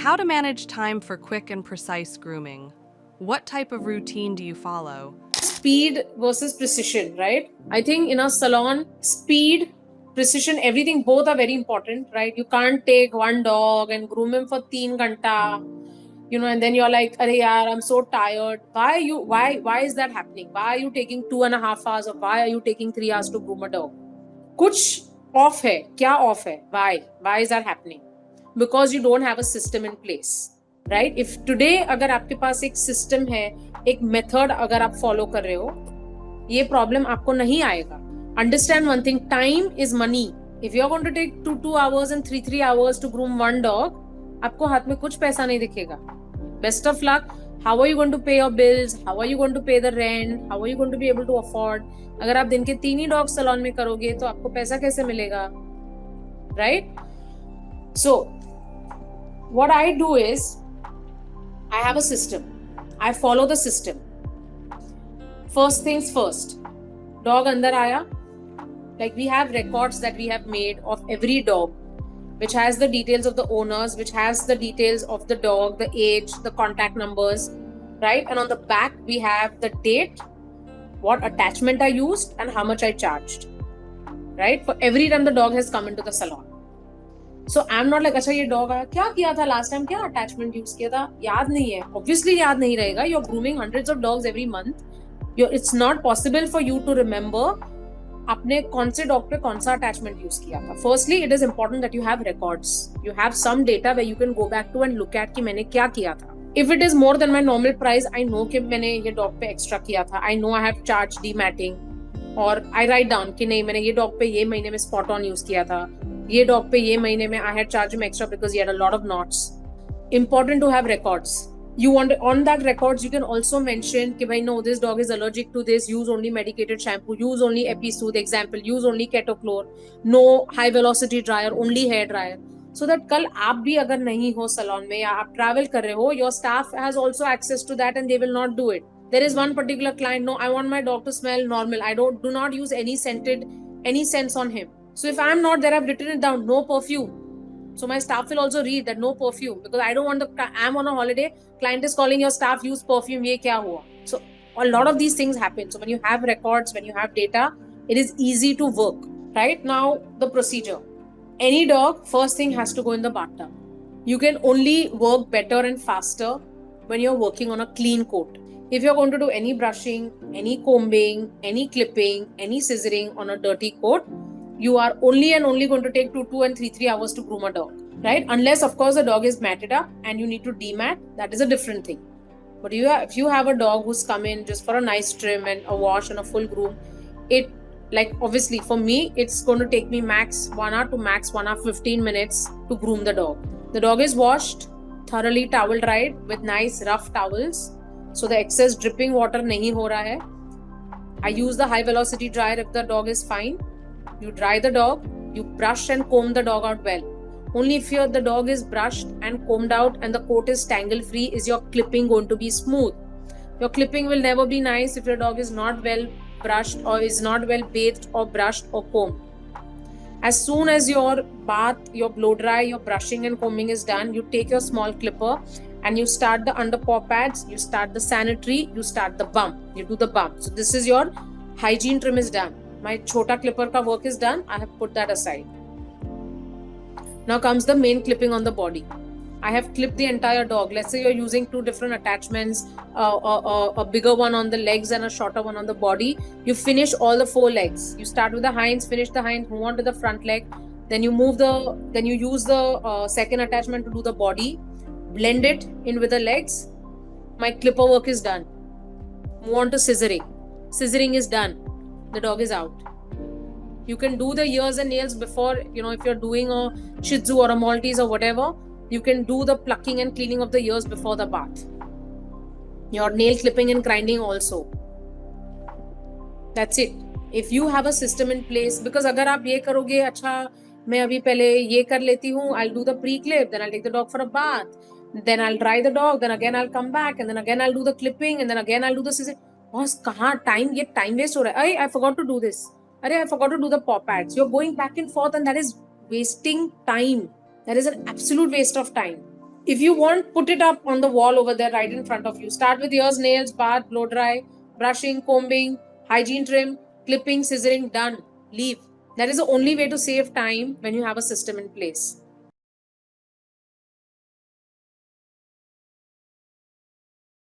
How to manage time for quick and precise grooming. What type of routine do you follow? Speed versus precision, right? I think in a salon, speed, precision, everything, both are very important, right? You can't take one dog and groom him for 3 ghanta, and then you're like, "Arey yaar, I'm so tired." Why is that happening? Why are you taking 2.5 hours, or why are you taking 3 hours to groom a dog? कुछ off है, क्या off है? Why is that happening? Because you don't have a system in place, right? If today अगर आपके पास एक system है, एक method अगर आप follow कर रहे हो, ये problem आपको नहीं आएगा. Understand one thing, time is money. If you are going to take 2 hours and 3 hours to groom one dog, आपको हाथ में कुछ पैसा नहीं दिखेगा. Best of luck. How are you going to pay your bills? How are you going to pay the rent? How are you going to be able to afford? अगर आप दिन के 3 ही डॉग सैलून में करोगे तो आपको पैसा कैसे मिलेगा, right? So what I do is I have a system. I follow the system. First things first, dog अंदर आया, like we have records that we have made of every dog, which has the details of the owners, which has the details of the dog, the age, the contact numbers, right? And on the back, we have the date, what attachment I used, and how much I charged, right? For every time the dog has come into the salon. So I'm not like, अच्छा ये dog आया, क्या किया था last time, क्या attachment use किया था, याद नहीं है. Obviously याद नहीं रहेगा. You're grooming hundreds of dogs every month. It's not possible for you to remember आपने कौन से डॉग पे कौन सा अटैचमेंट यूज किया था. Firstly it is important that you have records, you have some data where you can go back to and look at कि मैंने क्या किया था. If it is more than my normal price, I know कि मैंने ये dog पे extra किया था. I know I have charge dematting, और आई राइट डाउन कि नहीं, मैंने ये डॉग पे ये महीने में स्पॉट ऑन यूज किया था, ये डॉग पे ये महीने में I had charge him extra because he had a lot of notes. Important to have records. You want on that records, you can also mention कि भाई no, this dog is allergic to this, use only medicated shampoo, use only Episoothe, example, use only Ketoclor, no high velocity dryer, only hair dryer, so that कल आप भी अगर नहीं हो salon में या आप travel कर रहे हो, your staff has also access to that and they will not do it. There is one particular client, no, I want my dog to smell normal, I do not use any scents on him. So if I'm not there, I've written it down, no perfume. So my staff will also read that no perfume, because I don't want I'm on a holiday, client is calling your staff use perfume, ye kya hua? So a lot of these things happen. So when you have records, when you have data, it is easy to work. Right now, the procedure. Any dog, first thing has to go in the bathtub. You can only work better and faster when you're working on a clean coat. If you're going to do any brushing, any combing, any clipping, any scissoring on a dirty coat, you are only and only going to take 2 and 3 hours to groom a dog, right? Unless, of course, the dog is matted up and you need to demat, that is a different thing. But if you have a dog who's come in just for a nice trim and a wash and a full groom, obviously for me, it's going to take me max 1 hour to max 1 hour 15 minutes to groom the dog. The dog is washed, thoroughly towel dried with nice rough towels, so the excess dripping water nahi ho raha hai. I use the high velocity dryer if the dog is fine. You dry the dog, you brush and comb the dog out well. Only if the dog is brushed and combed out and the coat is tangle free is your clipping going to be smooth. Your clipping will never be nice if your dog is not well brushed or is not well bathed or brushed or combed. As soon as your bath, your blow dry, your brushing and combing is done, you take your small clipper and you start the under paw pads, you start the sanitary, you start the bump, you do the bump. So this is your hygiene trim is done. My chota clipper ka work is done. I have put that aside. Now comes the main clipping on the body. I have clipped the entire dog. Let's say you're using 2 different attachments, a bigger one on the legs and a shorter one on the body. You finish all the 4 legs. You start with the hinds, finish the hinds, move on to the front leg. Then you use the second attachment to do the body. Blend it in with the legs. My clipper work is done. Move on to scissoring. Scissoring is done. The dog is out. You can do the ears and nails before, if you're doing a Shih Tzu or a Maltese or whatever, you can do the plucking and cleaning of the ears before the bath. Your nail clipping and grinding also. That's it. If you have a system in place, because अगर आप ये करोगे, अच्छा मैं अभी पहले ये कर लेती हूँ, I'll do the pre-clip, then I'll take the dog for a bath, then I'll dry the dog, then again I'll come back, and then again I'll do the clipping, and then again I'll do the scissor. Boss कहाँ time waste हो रहा है. I forgot to do this. I forgot to do the paw pads. You're going back and forth and that is wasting time. That is an absolute waste of time. If you want, put it up on the wall over there right in front of you. Start with ears, nails, bath, blow dry, brushing, combing, hygiene trim, clipping, scissoring, done. Leave. That is the only way to save time when you have a system in place.